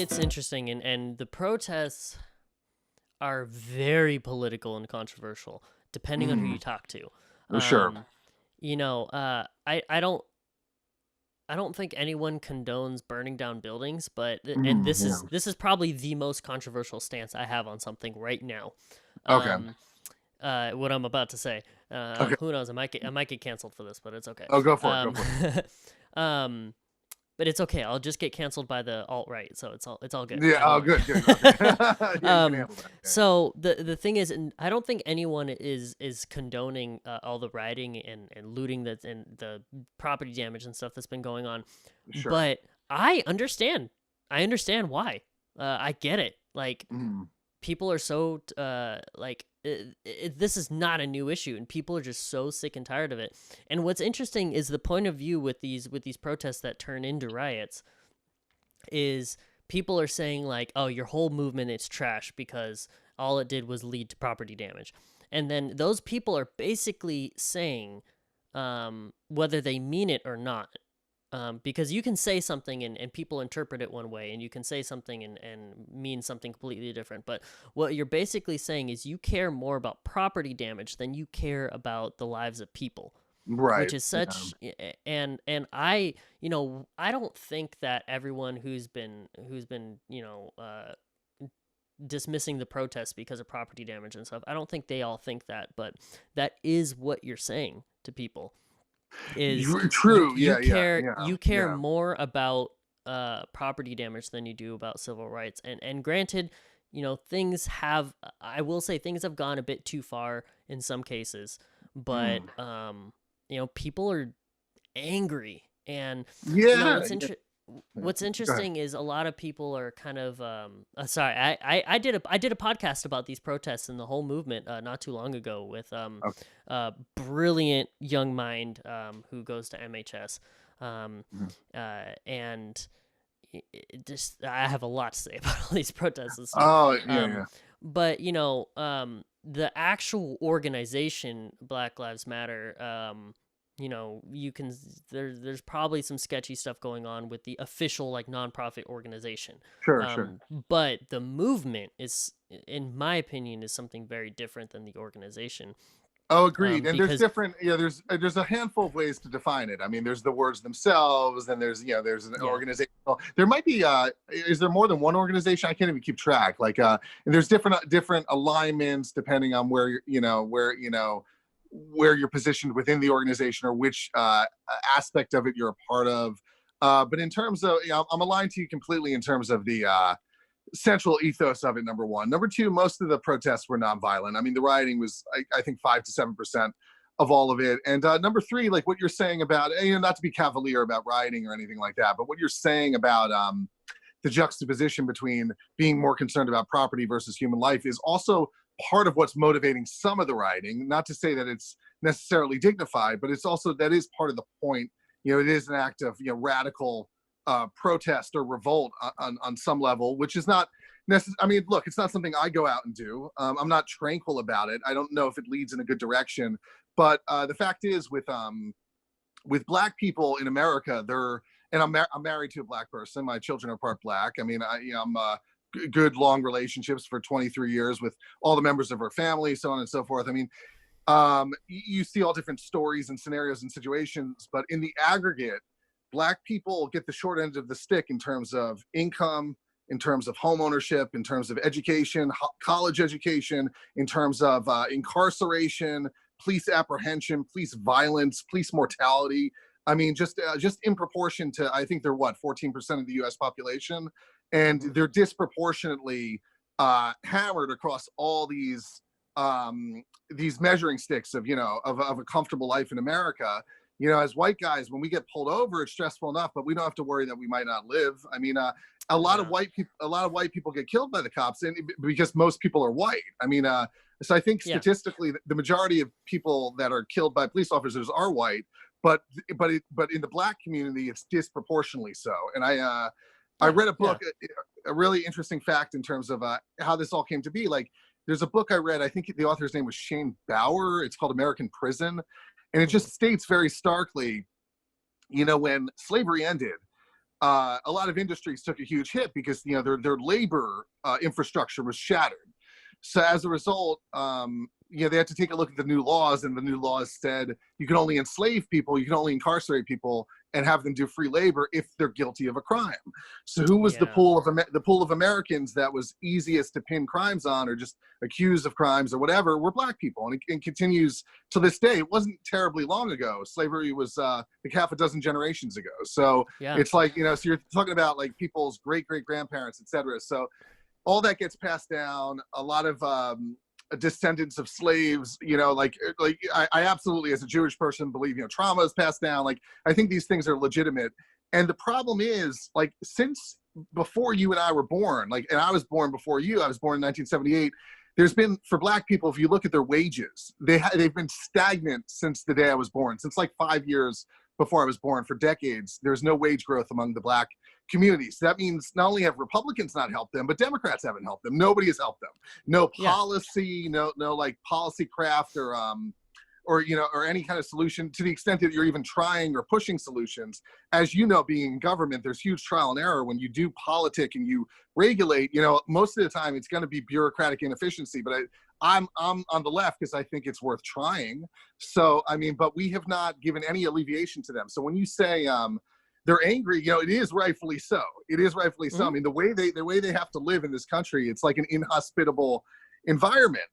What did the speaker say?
It's interesting, and the protests are very political and controversial, depending on who you talk to. Sure. Um, I don't think anyone condones burning down buildings, but and this Yeah. is this is probably the most controversial stance I have on something right now. Okay. Um, what I'm about to say. Okay. Who knows? I might get canceled for this, but it's okay. Oh, go for it. Go Um, for it. um, but it's okay. I'll just get canceled by the alt right, so it's all good. Yeah. I don't Oh, mind. good. Good. Okay. Yeah, you can handle that. Yeah. So the thing is, and I don't think anyone is condoning all the rioting and looting that and the property damage and stuff that's been going on, Sure. but I understand. I understand why. I get it. Like Mm. people are so this is not a new issue, and people are just so sick and tired of it. And what's interesting is the point of view with these protests that turn into riots is people are saying like, oh, your whole movement is trash because all it did was lead to property damage. And then those people are basically saying, whether they mean it or not, because you can say something and people interpret it one way, and you can say something and mean something completely different. But what you're basically saying is you care more about property damage than you care about the lives of people, which Right. is Yeah. such. And I don't think that everyone who's been dismissing the protests because of property damage and stuff, I don't think they all think that, but that is what you're saying to people is you True. you Yeah. Yeah. care Yeah. you care Yeah. more about property damage than you do about civil rights. And granted, things have I will say things have gone a bit too far in some cases, but Mm. people are angry. And Yeah. what's Yeah. Yeah. what's Go ahead. interesting is a lot of people are kind of sorry, I did a podcast about these protests and the whole movement not too long ago with Okay. a brilliant young mind who goes to MHS, Mhm. and just I have a lot to say about all these protests and stuff. Oh, yeah. Um, Yeah. but the actual organization Black Lives Matter, you can there's probably some sketchy stuff going on with the official like nonprofit organization. Sure. Sure. But the movement is, in my opinion, is something very different than the organization. Oh, agreed. And there's Because different, there's a handful of ways to define it. I mean, there's the words themselves, and there's an yeah, organizational. There might be, is there more than one organization? I can't even keep track. Like, and there's different alignments depending on where where you're positioned within the organization or which aspect of it you're a part of. But in terms of, I'm aligned to you completely in terms of the central ethos of it. Number one. Number two, most of the protests were nonviolent. I mean, the rioting was, I think, 5 to 7% of all of it. And number three, like what you're saying about, not to be cavalier about rioting or anything like that, but what you're saying about the juxtaposition between being more concerned about property versus human life is also part of what's motivating some of the rioting. Not to say that it's necessarily dignified, but it's also that is part of the point. It is an act of radical protest or revolt on some level, which is not necessary. I mean, look, it's not something I go out and do. I'm not tranquil about it. I don't know if it leads in a good direction, but the fact is, with Black people in America, and I'm married to a Black person. My children are part Black. I mean, I'm good long relationships for 23 years with all the members of her family, so on and so forth. I mean, you see all different stories and scenarios and situations, but in the aggregate, Black people get the short end of the stick in terms of income, in terms of home ownership, in terms of education, college education, in terms of incarceration, police apprehension, police violence, police mortality. I mean, just in proportion to, I think they're what, 14% of the U.S. population, and hmm they're disproportionately hammered across all these measuring sticks of of a comfortable life in America. As white guys, when we get pulled over, it's stressful enough, but we don't have to worry that we might not live. I mean, yeah, a lot of white people get killed by the cops, and because most people are white. I mean, so I think yeah, statistically, the majority of people that are killed by police officers are white, but in the Black community, it's disproportionately so. And I yeah, read a yeah. book, a really interesting fact in terms of how this all came to be. Like, there's a book I read. I think the author's name was Shane Bauer. It's called American Prison, and it hmm just states very starkly, when slavery ended, a lot of industries took a huge hit because their labor infrastructure was shattered. So as a result, they had to take a look at the new laws, and the new laws said you can only enslave people, you can only incarcerate people, and have them do free labor if they're guilty of a crime. So who was the Yeah. pool of Americans that was easiest to pin crimes on, or just accused of crimes or whatever, were black people, and it continues to this day. It wasn't terribly long ago. Slavery was like half a dozen generations ago. So Yeah. it's like, so you're talking about like people's great grandparents, etc. So all that gets passed down. A lot of descendants of slaves, I absolutely, as a Jewish person, believe trauma is passed down. Like, I think these things are legitimate. And the problem is, like, since before you and I were born, like, and I was born before you, I was born in 1978. There's been, for black people, if you look at their wages, they've been stagnant since the day I was born, since like 5 years before I was born. For decades, there's no wage growth among the black communities. So that means not only have Republicans not helped them, but Democrats haven't helped them. Nobody has helped them. No Yeah. policy, no like policy craft or any kind of solution, to the extent that you're even trying or pushing solutions. As you know, being in government, there's huge trial and error when you do politic and you regulate. Most of the time it's going to be bureaucratic inefficiency. But I'm on the left because I think it's worth trying. So I mean, but we have not given any alleviation to them. So when you say they're angry, it is rightfully so. It is rightfully so. I mean, the way they have to live in this country, it's like an inhospitable environment.